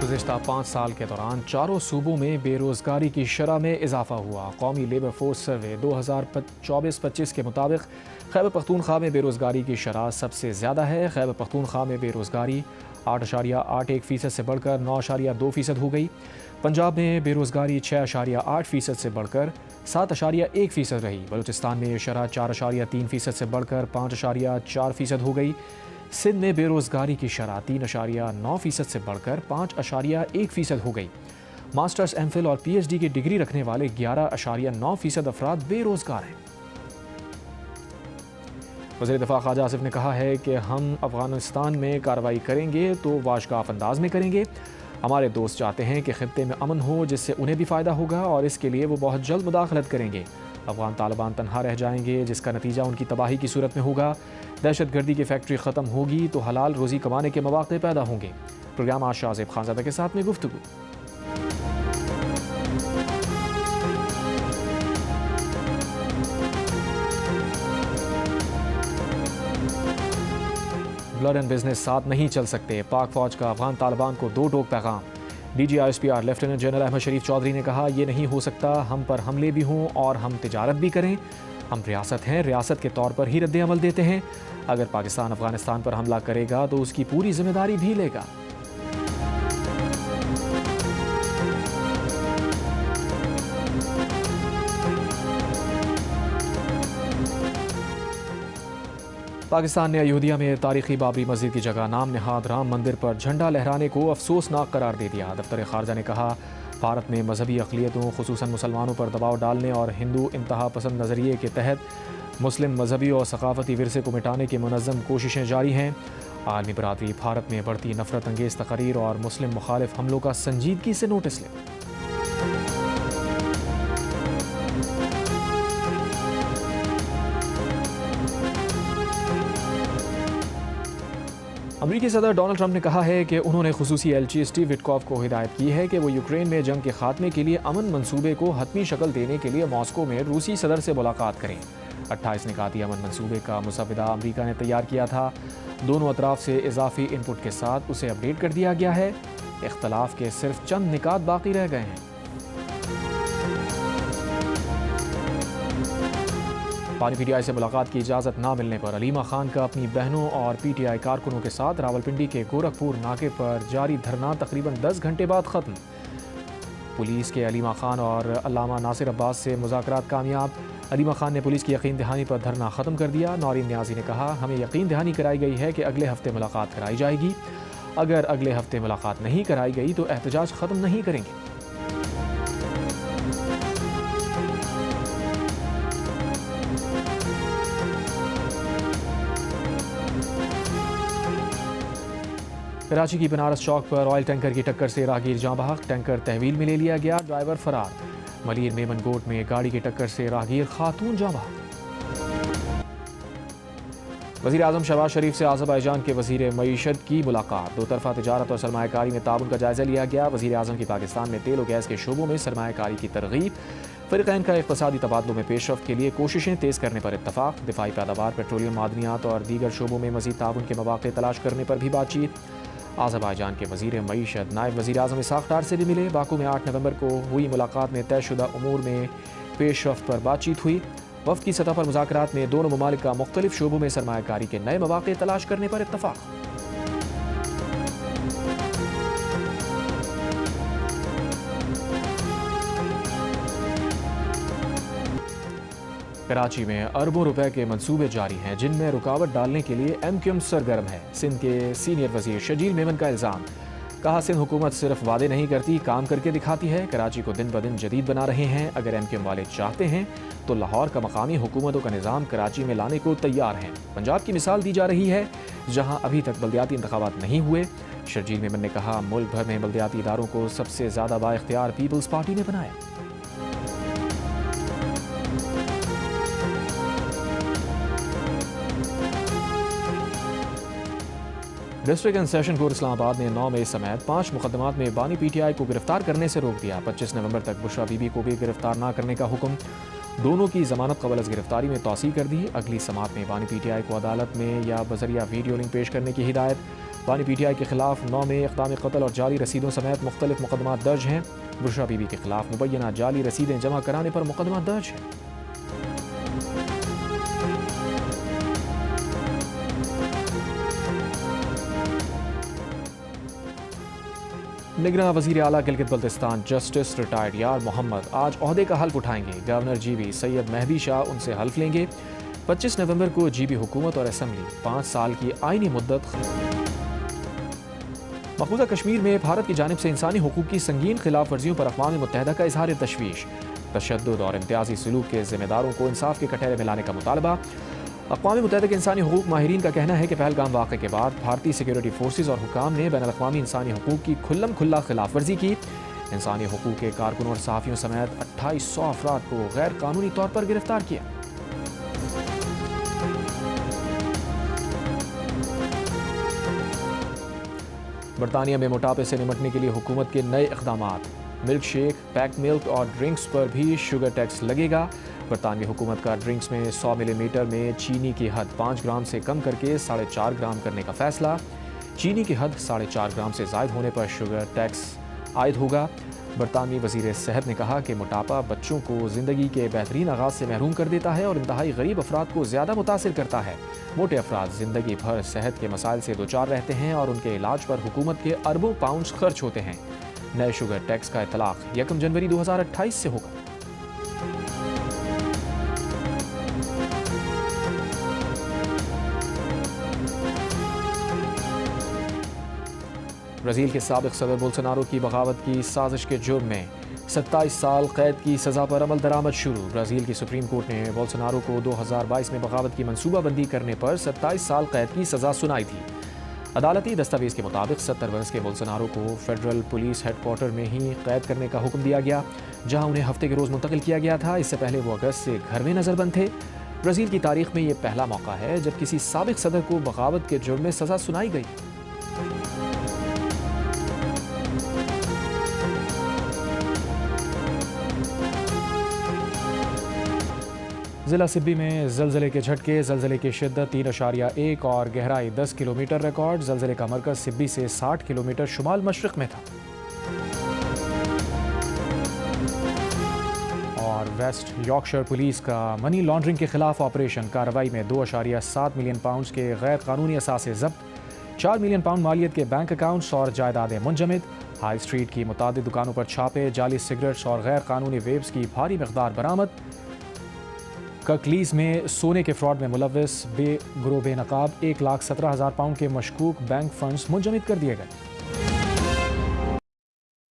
गुज़िश्ता 5 साल के दौरान चारों सूबों में बेरोज़गारी की शरह में इजाफा हुआ। कौमी लेबर फोर्स सर्वे 2024-25 के मुताबिक खैबर पख्तूनख्वा में बेरोज़गारी की शरह सबसे ज़्यादा है। खैबर पख्तूनख्वा में बेरोज़गारी 8.81% से बढ़कर 9.2% हो गई। पंजाब में बेरोज़गारी 6.8% से बढ़कर 7.1% रही। बलूचिस्तान में ये शरह 4.3% से बढ़कर 5.4% हो गई। सिंध में बेरोज़गारी की शरह 3.9% से बढ़कर 5.1% हो गई। मास्टर्स, एमफिल और पीएचडी की डिग्री रखने वाले 11.9% अफराद बेरोज़गार हैं। वज़ीर दिफ़ा ख्वाजा आसिफ ने कहा है कि हम अफ़गानिस्तान में कार्रवाई करेंगे तो वाशगाफ अंदाज में करेंगे। हमारे दोस्त चाहते हैं कि खित्ते में अमन हो, जिससे उन्हें भी फ़ायदा होगा और इसके लिए वो बहुत जल्द मुदाखलत करेंगे। अफ़गान तालिबान तनहा रह जाएंगे, जिसका नतीजा उनकी तबाही की सूरत में होगा। दहशत गर्दी की फैक्ट्री ख़त्म होगी तो हलाल रोज़ी कमाने के मौक़े पैदा होंगे। प्रोग्राम आज शाहज़ेब खानज़ादा के साथ में गुफ्तगू। ब्लड एंड बिजनेस साथ नहीं चल सकते। पाक फौज का अफगान तालिबान को दो टोक पैगाम। DGISPR लेफ्टिनेंट जनरल अहमद शरीफ चौधरी ने कहा, ये नहीं हो सकता हम पर हमले भी हों और हम तिजारत भी करें। हम रियासत हैं, रियासत के तौर पर ही रद्द अमल देते हैं। अगर पाकिस्तान अफगानिस्तान पर हमला करेगा तो उसकी पूरी जिम्मेदारी भी लेगा। पाकिस्तान ने अयोध्या में तारीखी बाबरी मस्जिद की जगह नाम नहाद राम मंदिर पर झंडा लहराने को अफसोसनाक करार दे दिया। दफ्तर खारजा ने कहा, भारत में मजहबी अक़लियतों खुसूसन मुसलमानों पर दबाव डालने और हिंदू इंतहा पसंद नज़रिए के तहत मुस्लिम मजहबी और सकाफती विरसे को मिटाने की मुनज़्ज़म कोशिशें जारी हैं। आलमी बरादरी भारत में बढ़ती नफरत अंगेज़ तकरीर और मुस्लिम मुखालिफ हमलों का संजीदगी से नोटिस ले। अमरीकी सदर डोनाल्ड ट्रंप ने कहा है कि उन्होंने खुसूसी एलची स्टीव विटकॉफ को हिदायत की है कि वो यूक्रेन में जंग के खात्मे के लिए अमन मंसूबे को हतमी शक्ल देने के लिए मॉस्को में रूसी सदर से मुलाकात करें। 28 निकाती अमन मंसूबे का मुसविदा अमरीका ने तैयार किया था। दोनों अतराफ से इजाफी इनपुट के साथ उसे अपडेट कर दिया गया है। इख्तलाफ के सिर्फ चंद निकात बाकी रह गए हैं। पानी PTI से मुलाकात की इजाज़त ना मिलने पर अलीमा खान का अपनी बहनों और PTI कारकुनों के साथ रावलपिंडी के गोरखपुर नाके पर जारी धरना तकरीबन 10 घंटे बाद ख़त्म। पुलिस के अलीमा खान और अल्लामा नासिर अब्बास से मुज़ाकरात कामयाब। अलीमा खान ने पुलिस की यकीन दहानी पर धरना ख़त्म कर दिया। नौरीन न्याजी ने कहा, हमें यकीन दहानी कराई गई है कि अगले हफ्ते मुलाकात कराई जाएगी। अगर अगले हफ्ते मुलाकात नहीं कराई गई तो एहतजाज ख़त्म नहीं करेंगे। कराची की बनारस चौक पर ऑयल टैंकर की टक्कर से राहगीर जाँ बहक। टैंकर तहवील में ले लिया गया, ड्राइवर फरार। मलिर मेमन गोट में गाड़ी की टक्कर से राहगीर खातून जाँ बहक। वज़ीर आज़म शहबाज शरीफ से आज़रबाईजान के वज़ीर मईशत की मुलाकात। दो तरफ़ा तिजारत और सरमायाकारी में ताउन का जायज़ा लिया गया। वज़ीर आज़म की पाकिस्तान में तेल और गैस के शोबों में सरमायाकारी की तरगीब। फ़रीक़ैन का इक़्तिसादी तबादलों में पेशरफ़्त के लिए कोशिशें तेज़ करने पर इत्तफ़ाक़। दिफ़ाई पैदावार, पेट्रोलियम, मादनियात और दीगर शोबों में मज़ीद ताउन के मौक़े तलाश करने पर भी बातचीत। आज़रबाईजान के वज़ीर मईशत नायब वज़ीर आज़म इसहाक़ डार से भी मिले। बाकू में 8 नवंबर को हुई मुलाकात में तयशुदा उमूर में पेशरफ़्त पर बातचीत हुई। वफ़द की सतह पर मुज़ाकरात में दोनों ममालिक का मुख्तलिफ शोबों में सरमायाकारी के नए मौक़े तलाश करने पर इत्तफ़ाक़। कराची में अरबों रुपए के मंसूबे जारी हैं, जिनमें रुकावट डालने के लिए MQM सरगर्म है। सिंध के सीनियर वज़ीर शजील मेमन का इल्ज़ाम। कहा, सिंध हुकूमत सिर्फ वादे नहीं करती, काम करके दिखाती है। कराची को दिन ब दिन जदीद बना रहे हैं। अगर MQM वाले चाहते हैं तो लाहौर का मकामी हुकूमतों का निज़ाम कराची में लाने को तैयार हैं। पंजाब की मिसाल दी जा रही है, जहाँ अभी तक बल्दियाती इंतखाबात नहीं हुए। शजील मेमन ने कहा, मुल्क भर में बल्दियाती इदारों को सबसे ज़्यादा बाइख्तियार पीपल्स पार्टी ने बनाया। District and session court Islamabad ने 9 मई समेत 5 मुकदमात में बानी PTI को गिरफ्तार करने से रोक दिया। 25 नवंबर तक बुशरा बीबी को भी गिरफ्तार न करने का हुक्म। दोनों की जमानत कबल अज़ गिरफ्तारी में तौसी कर दी। अगली समात में बानी PTI को अदालत में या बजरिया वीडियो लिंक पेश करने की हिदायत। बानी PTI के खिलाफ 9 में इक़दाम कत्ल और जाली रसीदों समेत मुख्तलिफ मुकदमात दर्ज हैं। बुशरा बीबी के खिलाफ मुबैना जाली रसीदें जमा कराने पर मुकदमा दर्ज है। निगरान वज़ीर आला गिलगित बल्तिस्तान जस्टिस रिटायर्ड यार मोहम्मद आज ओहदे का हल्फ उठाएंगे। गवर्नर GB सैयद मेहदी शाह उनसे हल्फ लेंगे। 25 नवंबर को GB हुकूमत और असम्बली 5 साल की आईनी मुद्दत। मकबूजा कश्मीर में भारत की जानिब से इंसानी हुकूक की संगीन खिलाफ वर्जियों पर अक़वाम मुत्तहिदा का इजहार तशवीश। तशद्दुद और इम्तियाजी सलूक के जिम्मेदारों को इंसाफ के कटहरे में लाने का मुतालबा। अक़वाम मुत्तहिदा के इंसानी हुकूक माहिरीन का कहना है कि पहलगाम वाक़े के बाद भारतीय सिक्योरिटी फोर्सेज और हुकाम ने बैनुल अक़वामी इंसानी हुकूक की खुल्लम खुल्ला खिलाफ वर्जी की। इंसानी हुकूक के कारकुनों और सहाफ़ियों समेत 2800 अफराद को गैर कानूनी तौर पर गिरफ्तार किया। बरतानिया में मोटापे से निमटने के लिए हुकूमत के नए इक़दामात। मिल्क शेक, पैक मिल्क और ड्रिंक्स पर भी शुगर टैक्स लगेगा। बरतानवी हुकूमत का ड्रिंक्स में 100 मिलीमीटर में चीनी की हद 5 ग्राम से कम करके 4.5 ग्राम करने का फैसला। चीनी की हद 4.5 ग्राम से ज़ायद होने पर शुगर टैक्स आयद होगा। बरतानवी वज़ीर सेहत ने कहा कि मोटापा बच्चों को ज़िंदगी के बेहतरीन आगाज़ से महरूम कर देता है और इंतहाई गरीब अफराद को ज़्यादा मुतासिर करता है। मोटे अफराद ज़िंदगी भर सेहत के मसाइल से दोचार रहते हैं और उनके इलाज पर हुकूमत के अरबों पाउंड्स खर्च होते हैं। नए शुगर टैक्स का इतलाक़ 1 जनवरी 2028 से होगा। ब्राज़ील के साबिक़ सदर बोल्सोनारो की बगावत की साजिश के जुर्म में 27 साल कैद की सज़ा पर अमल दरामद शुरू। ब्राज़ील की सुप्रीम कोर्ट ने बोल्सोनारो को 2022 में बगावत की मनसूबाबंदी करने पर 27 साल कैद की सज़ा सुनाई थी। अदालती दस्तावेज़ के मुताबिक 70 वर्ष के बोल्सोनारो को फेडरल पुलिस हेडक्वार्टर में ही कैद करने का हुक्म दिया गया, जहां उन्हें हफ्ते के रोज़ मुंतकिल किया गया था। इससे पहले वो अगस्त से घर में नज़रबंद थे। ब्राज़ील की तारीख में ये पहला मौका है जब किसी साबिक़ सदर को बगावत के जुर्म में सज़ा सुनाई गई। ज़िला सिब्बी में ज़लज़ले के झटके। ज़लज़ले की शिद्दत 3.1 और गहराई 10 किलोमीटर रिकॉर्ड। ज़लज़ले का मरकज़ सिब्बी से 60 किलोमीटर शुमाल मशरिक़ में था। और वेस्ट यॉर्कशायर पुलिस का मनी लॉन्ड्रिंग के खिलाफ ऑपरेशन। कार्रवाई में 2.7 मिलियन पाउंड के गैर कानूनी असासे ज़ब्त। 4 मिलियन पाउंड मालियत के बैंक अकाउंट्स और जायदादें मुंजमद। हाई स्ट्रीट की मुतादिद दुकानों पर छापे। जाली सिगरेट्स और गैर कानूनी वेब्स की भारी मकदार बरामद। कर्कलीज में सोने के फ्रॉड में मुलव्वस बेनकाब 1,17,000 पाउंड के मशकूक बैंक फंड्स मुंजमद कर दिए गए।